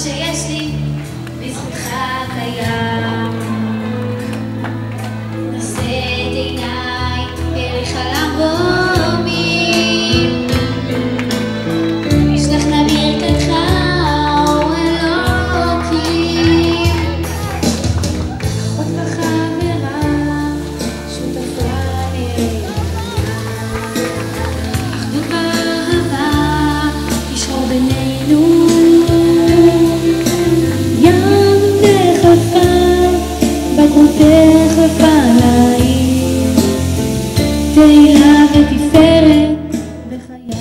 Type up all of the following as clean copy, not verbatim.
שיש לי בזכותך קיים. נשא את עיניי אליך למרומים, נשלח נא ברכתך או אלוקים. אחות וחברה שותפה אחדות ואהבה תשרור בינינו. בגרותך לפניים, תהילה ותפארת בחייך.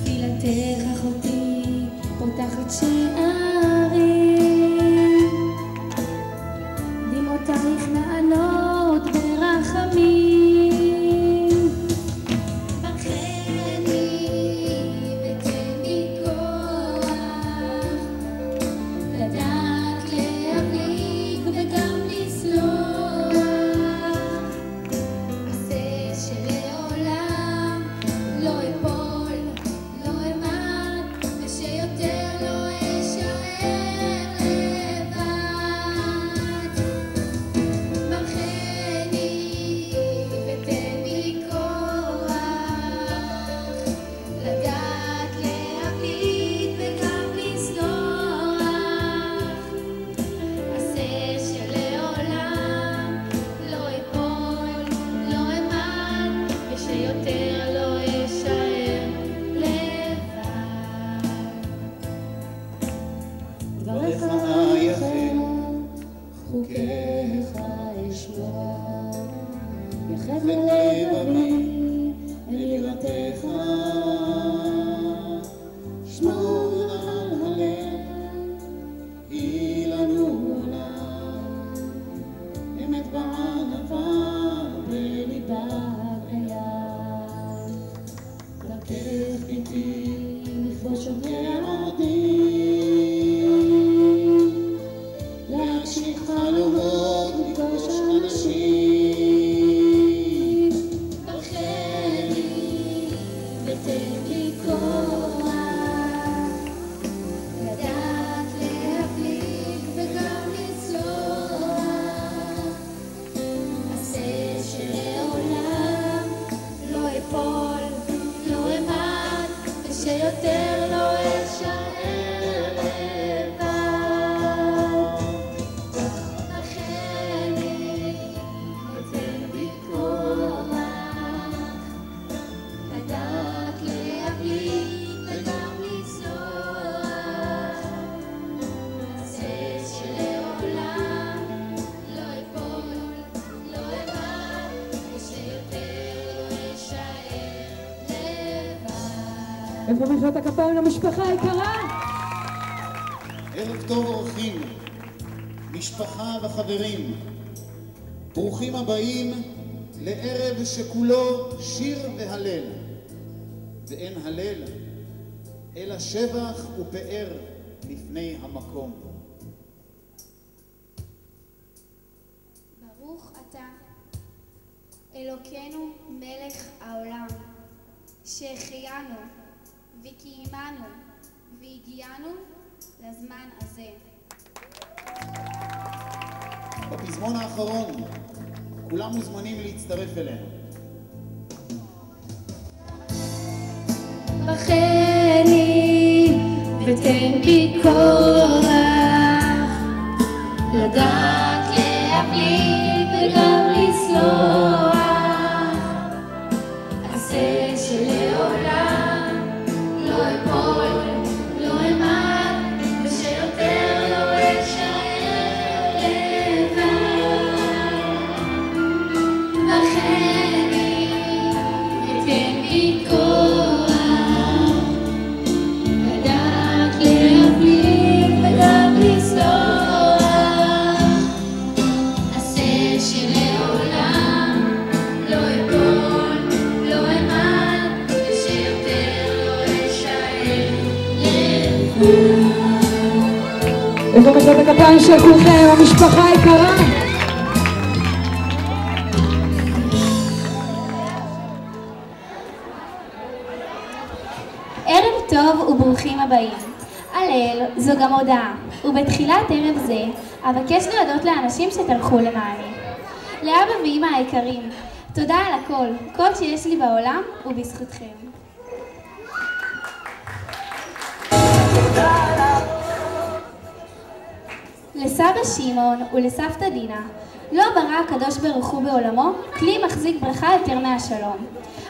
תפילתך אחותי פותחת שערים, דמעותייך נענות ברחמים. ברכני ותן לי כוח לדעת להבליג וגם לסלוח. עשה שלעולם לא אפול, לא אמעט, ושיותר לא אשאר לבד. ברכני ותן לי כוח לדעת להבליג וגם לסלוח. עשה שלעולם לא אפול, לא אמעט, ושיותר לא אשאר לבד. דבריך יחל, חוקיך אשמע, יחד לבבי אל יראתך. שמור על הלב, היא לנו עולם, אמת בענווה בליבה בריאה. דרכך ביתי לכבוש ועודים, להגשים חלומות לפגוש אנשים. ברכני ותן לי כוח לדעת להבליג וגם לסלוח. עשה שלעולם לא אפול, לא אמעט, ושיותר לא אשאר לבד. ברכני ותן לי כוח לדעת להבליג וגם לסלוח. עשה שלעולם לא אפול, לא אמעט, ושיותר לא אשאר לבד. איפה מחיאות הכפיים למשפחה היקרה? ערב טוב אורחים, משפחה וחברים, ברוכים הבאים לערב שכולו שיר והלל, ואין הלל אלא שבח ופאר לפני המקום. ברוך אתה אלוקינו מלך העולם, שהחיינו וקיימנו והגיענו לזמן הזה. בפזמון האחרון כולם מוזמנים להצטרף אלינו. ברכני ותן בי כוח לדעת להבליג וגם לסלוח. עשה שלעולם לא אפול, לא אמעט, ושיותר לא אשאר לבד. ברכני לי כוח, לדעת להפליג וגם לסלוח, עשה שלעולם לא אפול, לא אמעד, ושיותר לא אשאר לבד. איפה מחיאות הכפיים של כולכם, המשפחה היקרה? ערב טוב וברוכים הבאים. הלל זו גם הודעה, ובתחילת ערב זה אבקש להודות לאנשים שטרחו למעני. לאבא ואמא היקרים, תודה על הכל, כל שיש לי בעולם ובזכותכם. לסבא שמעון ולסבתא דינה לא ברא הקדוש ברוך הוא בעולמו כלי מחזיק ברכה יותר מהשלום.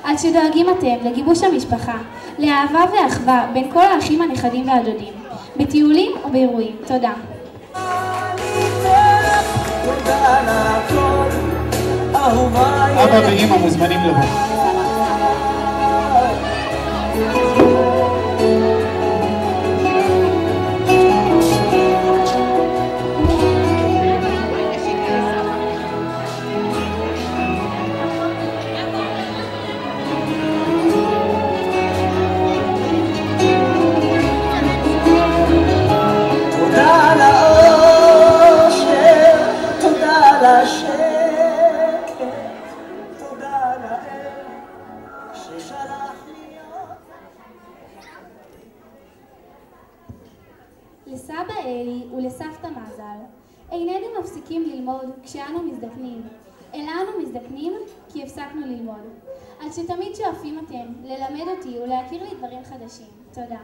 עד שדואגים אתם לגיבוש המשפחה, לאהבה ואחווה בין כל האחים הנכדים והדודים, בטיולים ובאירועים. תודה. אבא ואמא מוזמנים לבוא. לסבא אלי ולסבתא מזל, איננו מפסיקים ללמוד כשאנו מזדקנים, אלא אנו מזדקנים כי הפסקנו ללמוד. עד שתמיד שואפים אתם ללמד אותי ולהכיר לי דברים חדשים. תודה.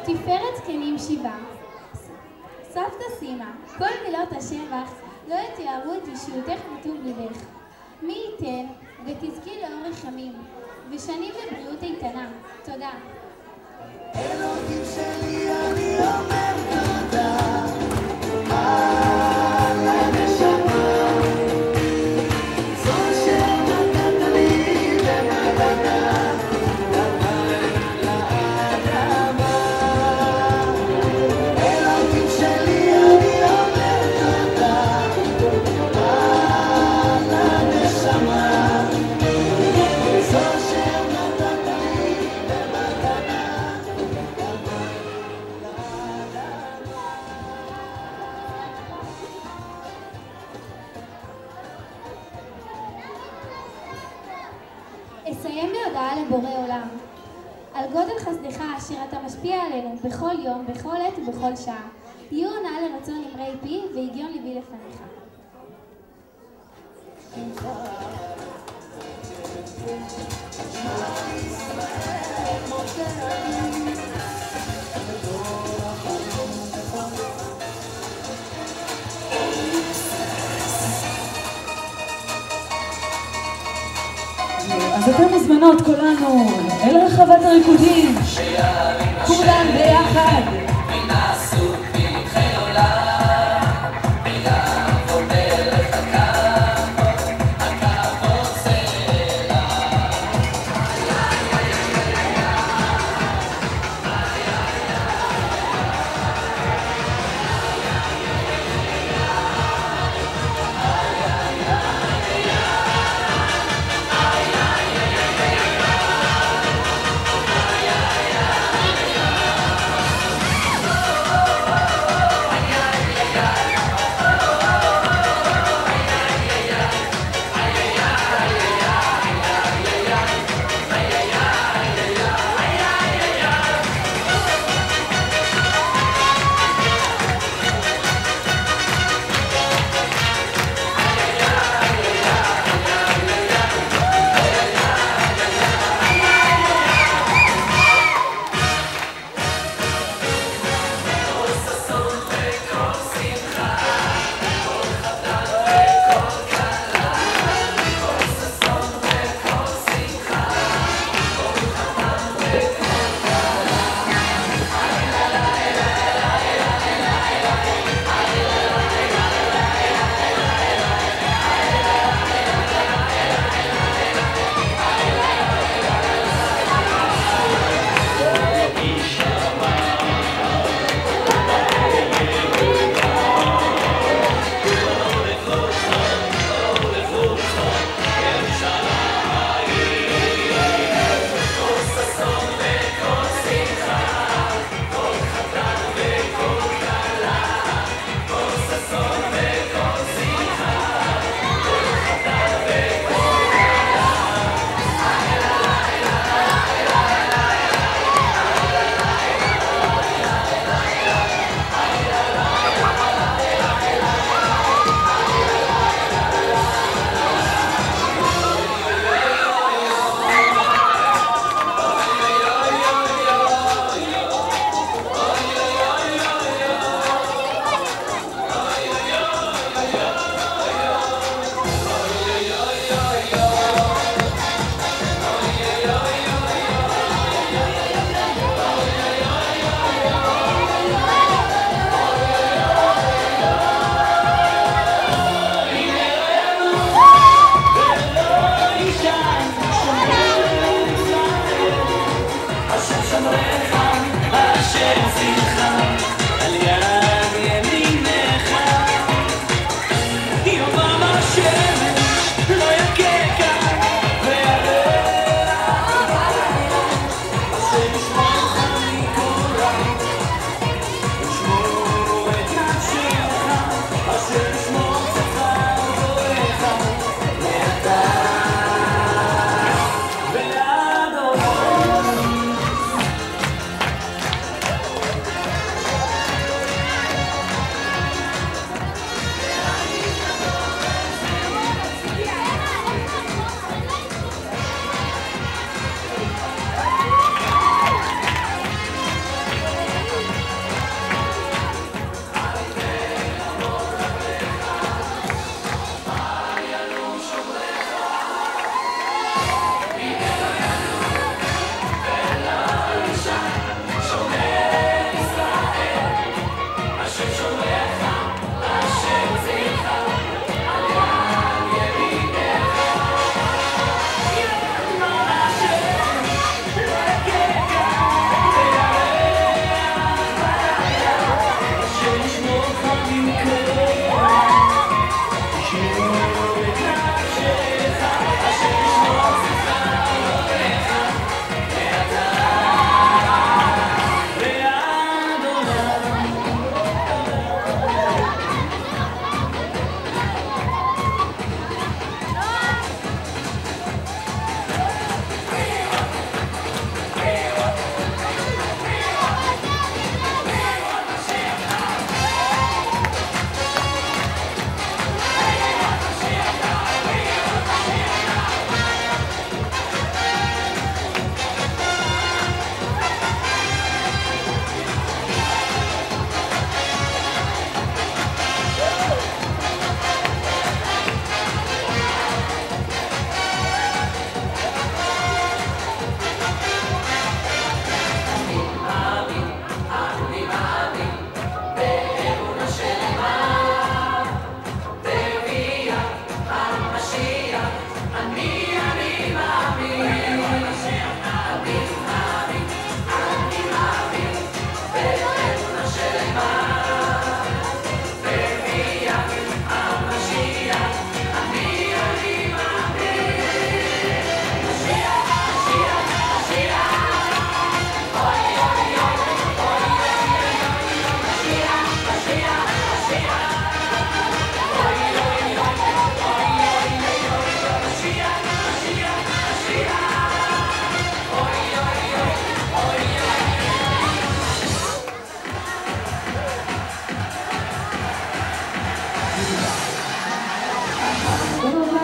תפארת זקנים שבעה. סבתא סימה, כל מילות השבח לא יתיארו את אישיותך וטוב ליבך. מי ייתן ותזכי לאורך ימים ושנים לבריאות איתנה. תודה. אלוהים שלי, אני אומר תודה על הנשמה, זו שנתת לי במתנה, לאדמה. אלוהים שלי, אני אומר תודה על הנשמה, זו שנתת לי במתנה. אסיים בהודעה לבורא עולם. על גודל חסדך אשר אתה משפיע עלינו בכל יום, בכל עת ובכל שעה. יהיו עונה לרצון אמרי פי והגיון ליבי לפניך. אז אתם מוזמנות כולנו אל רחבת הריקודים, כולן ביחד.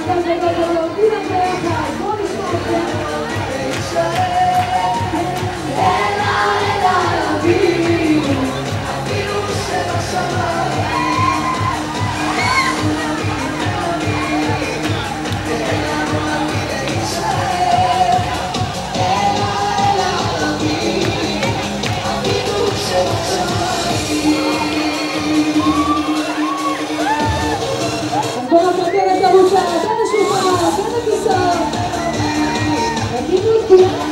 כולם ביחד, בואו נשמע אתכם. אז בואו נקרקל את הראשה, בין השולחן, בין הכיסאות. תגידו את כולם.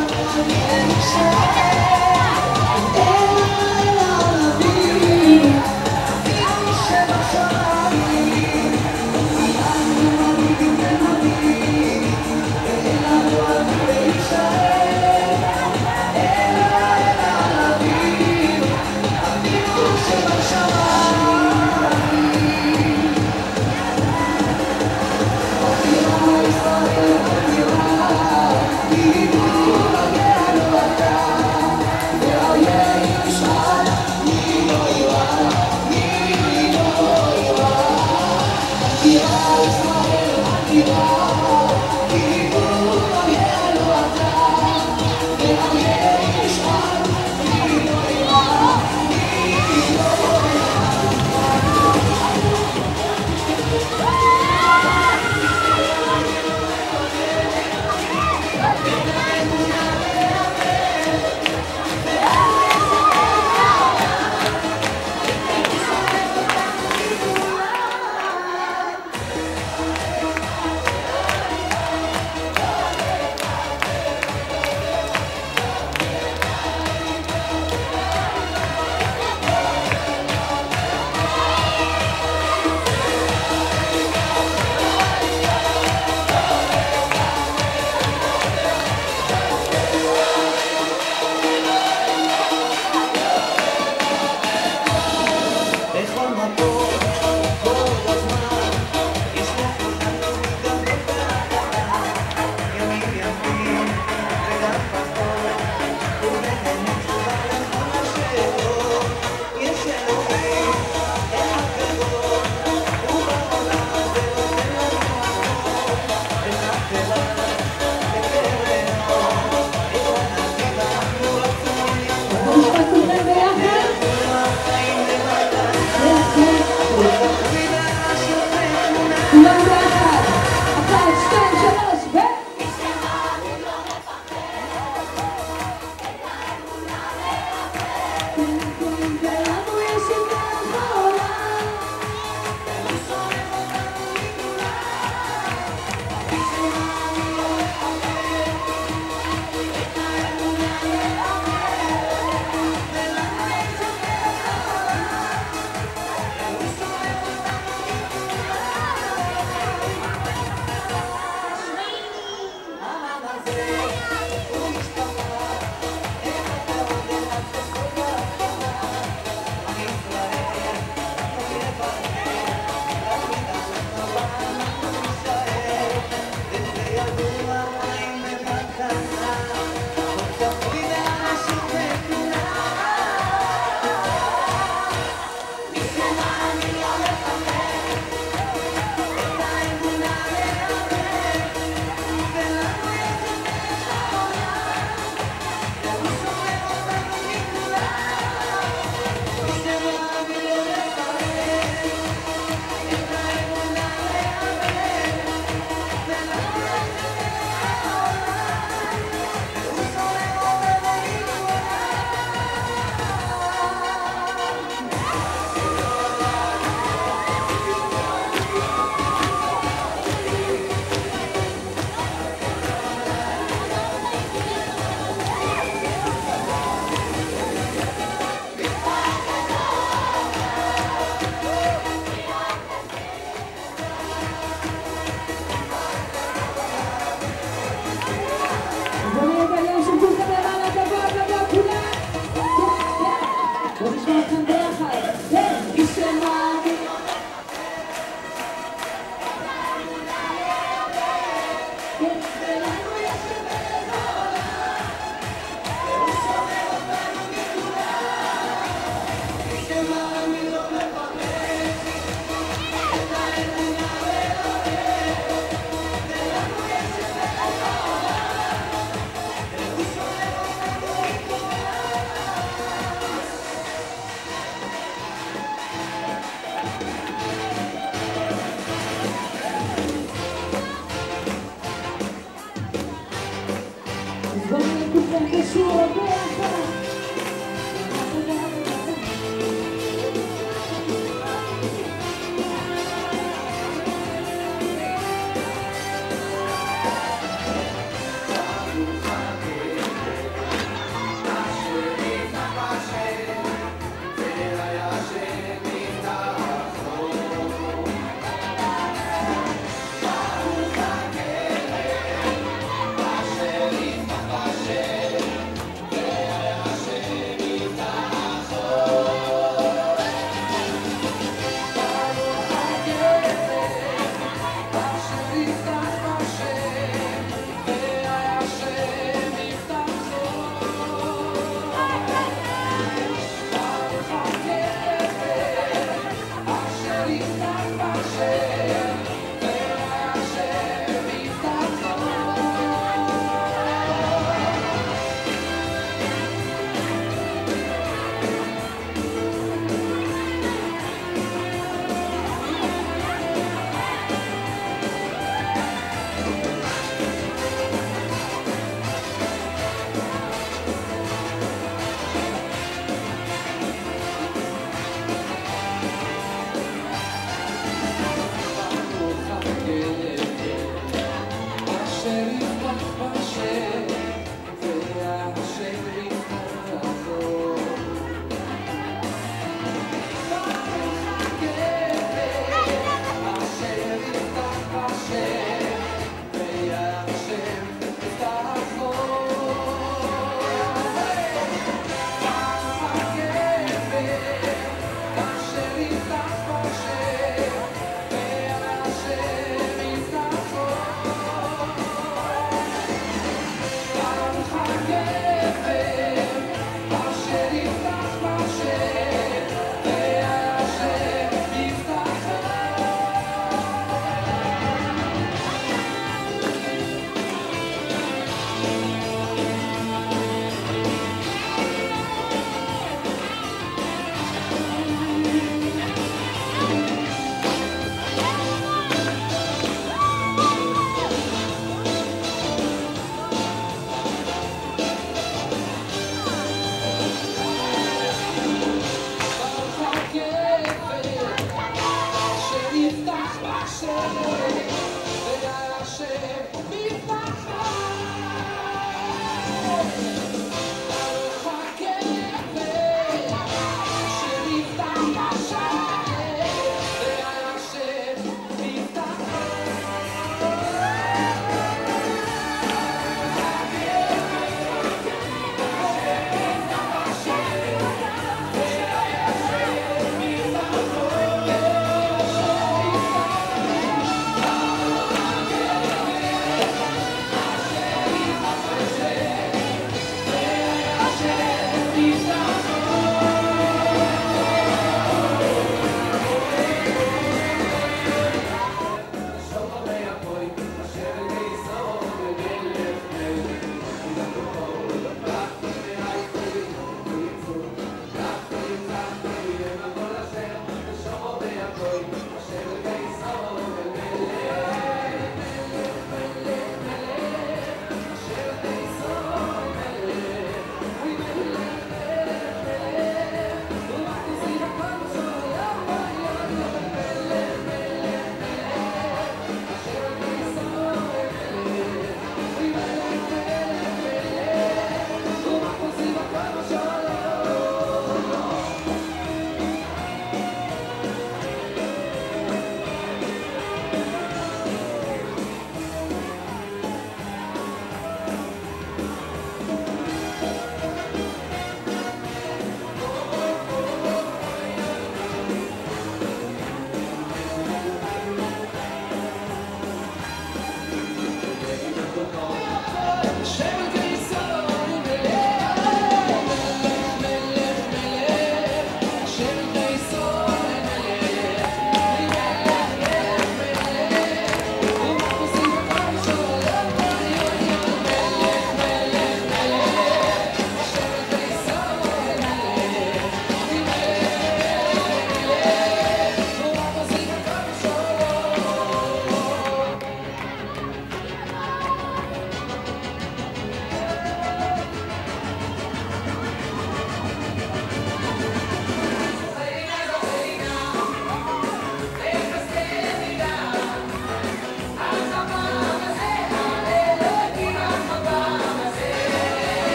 Thank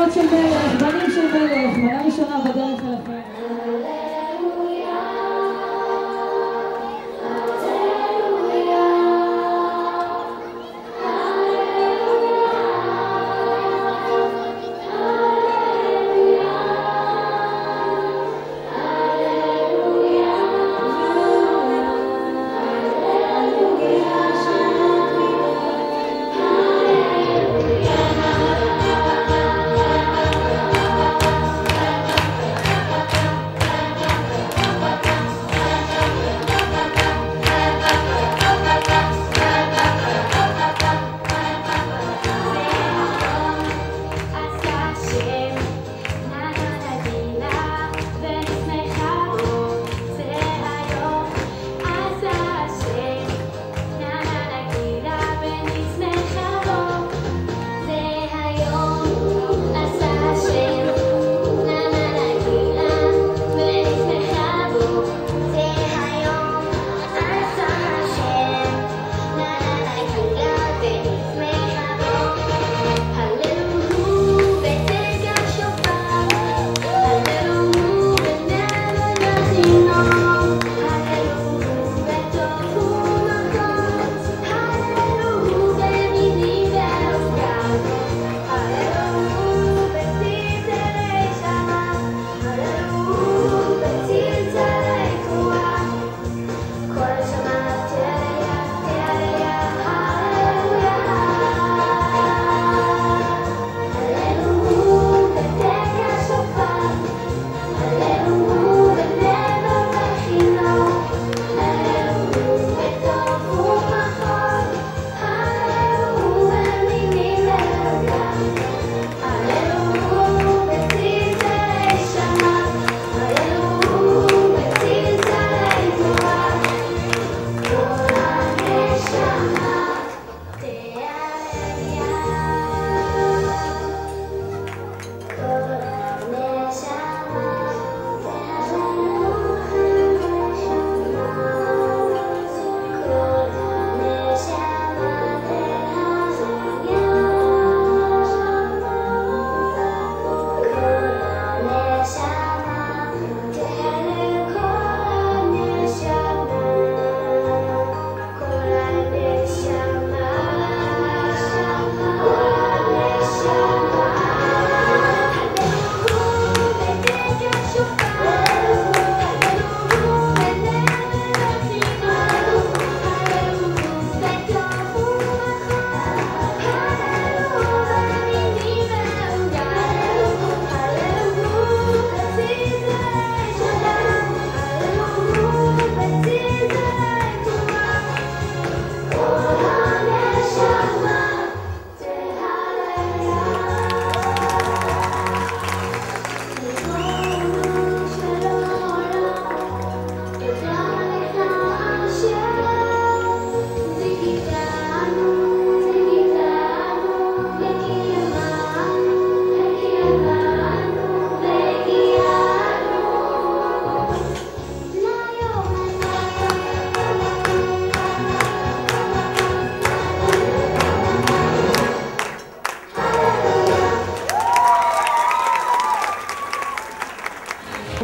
בנות של מלך, בנים של מלך, מנה ראשונה בדרך אליכם.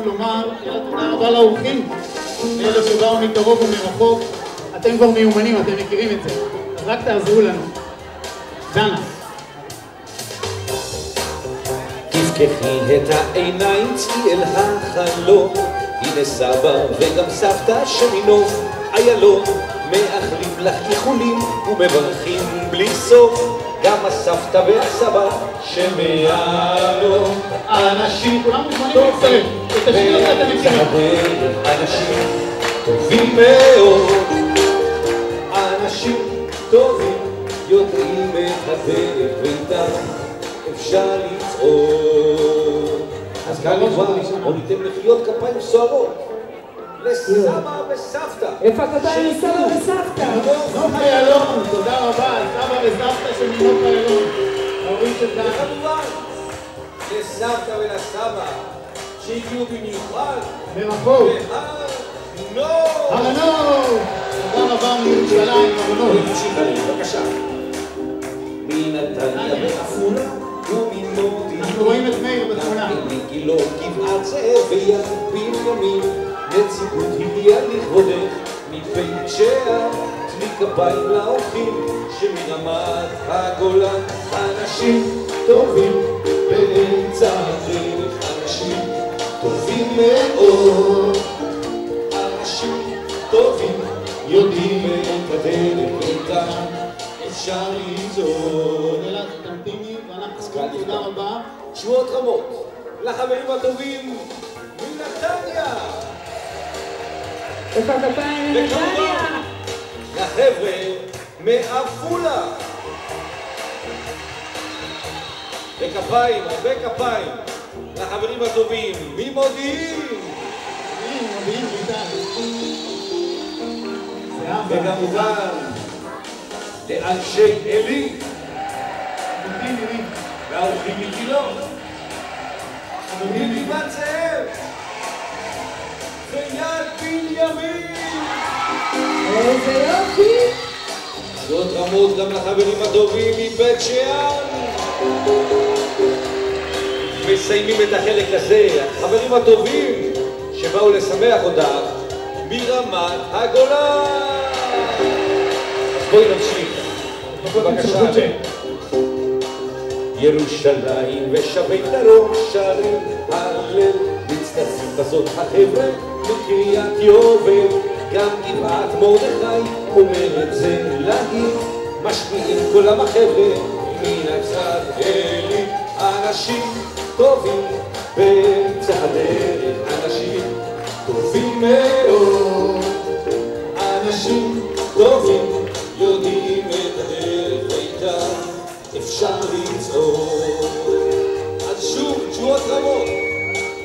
לומר תודה רבה לאורחים, לאלה שבאו מקרוב ומרחוק. אתם כבר מיומנים, אתם מכירים את זה, אז רק תעזרו לנו. דנה. תפקחי את העיניים, צאי אל החלום, הנה סבא וגם סבתא שמנוף איילון, מאחלים לך איחולים ומברכים בלי סוף, גם הסבתא והסבא שמיילון. האנשים, כולם מוזמנים להצטרף, את השיר הזה אתם מכירים. אנשים טובים מאוד, אנשים טובים יודעים את הדרך ואיתם אפשר לצעוד. אז כאן נבוא, בוא ניתן לחיות כפיים סוערות לסבא וסבתא. איפה הכפיים לסבא וסבתא? נוף איילון, תודה רבה, סבא וסבתא של נוף איילון, ההורים של דנה. וכמובן לסבתא ולסבא שהגיעו במיוחד מרחוק. הר נוף. תודה רבה מירושלים, הר נוף. בבקשה. מנתניה ועפולה וממודיעין אנחנו רואים את מאיר בתמונה. מגילו גבעת זאב ויד בנימין, נציגות הגיעה לכבודך מבית שאן, תני כפיים לאורחים שמרמת הגולן. אנשים טובים באמצע הדרך, אנשים טובים מאוד, אנשים טובים יודעים את הדרך איתם אפשר ליצור. אלא תמתיני ואנחנו תודה רבה. שבועות רמות לחברים הטובים מנתניה, איפה הכפיים לנתניה? לחבר'ה מעפולה, וכפיים, הרבה כפיים לחברים הטובים ממודיעין, מודיעין ביטל. וכמובן לאנשי עלי והאורחים מגילו, מגבעת זאב ויד בנימין. איזה יופי! שבועות רמות גם לחברים הטובים מבית שאן. מסיימים את החלק הזה, החברים הטובים שבאו לשמח אותך מרמת הגולן. אז בואי נמשיך, בבקשה. ירושלים ושבי דרום שרים הלל, מצטרפים בזאת החבר'ה מקריית יובל, גם גבעת מרדכי אומרת זה להגיד, משמיעים כולם החבר'ה מנצרת עלי. אנשים טובים באמצע הדרך, אנשים טובים מאוד, אנשים טובים יודעים את הדרך ואיתם אפשר לצעוד. אז שוב תשואות רמות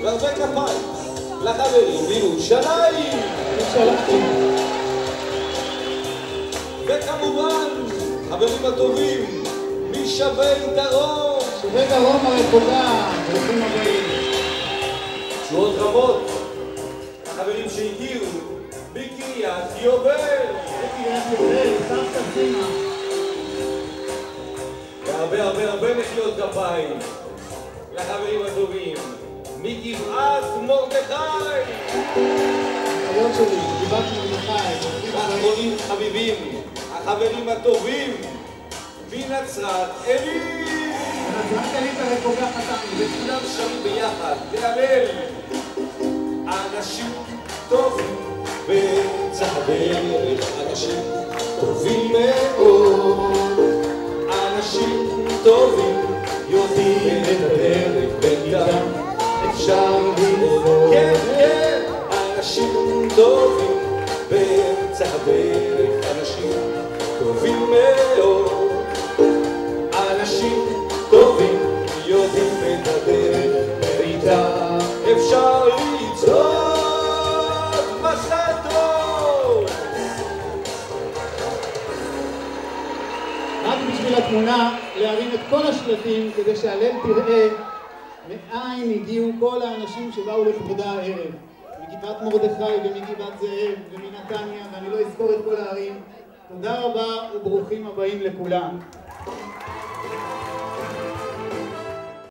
והרבה כפיים לחברים בירושלים, וכמובן חברים הטובים משבי דרום, שבי דרום הרחוקה, ברוכים הבאים. תשואות רמות לחברים שהגיעו בקריית יובל, סבתא סימה. והרבה הרבה הרבה מחיאות כפיים לחברים הטובים מגבעת מרדכי. החיות שלי, גבעת מרדכי. ואחרונים חביבים, החברים הטובים מנצרת עלי. נצרת עילית הרחוקה חתמנו. וכולם שרים ביחד להלל. אנשים טובים באמצע הדרך, אנשים טובים מאוד, אנשים טובים יודעים את הדרך ואיתם אפשר ללמוד. כן, כן, אנשים טובים באמצע הדרך, אנשים טובים מאוד, אנשים טובים יודעים את הדרך ואיתם אפשר לצעוד. מזל טוב! רק בשביל התמונה, להרים את כל השלטים כדי שהלל תראה מאין הגיעו כל האנשים שבאו לכבודה הערב. מגבעת מרדכי ומגבעת זאב ומנתניה, ואני לא אזכור את כל הערים. תודה רבה וברוכים הבאים לכולם.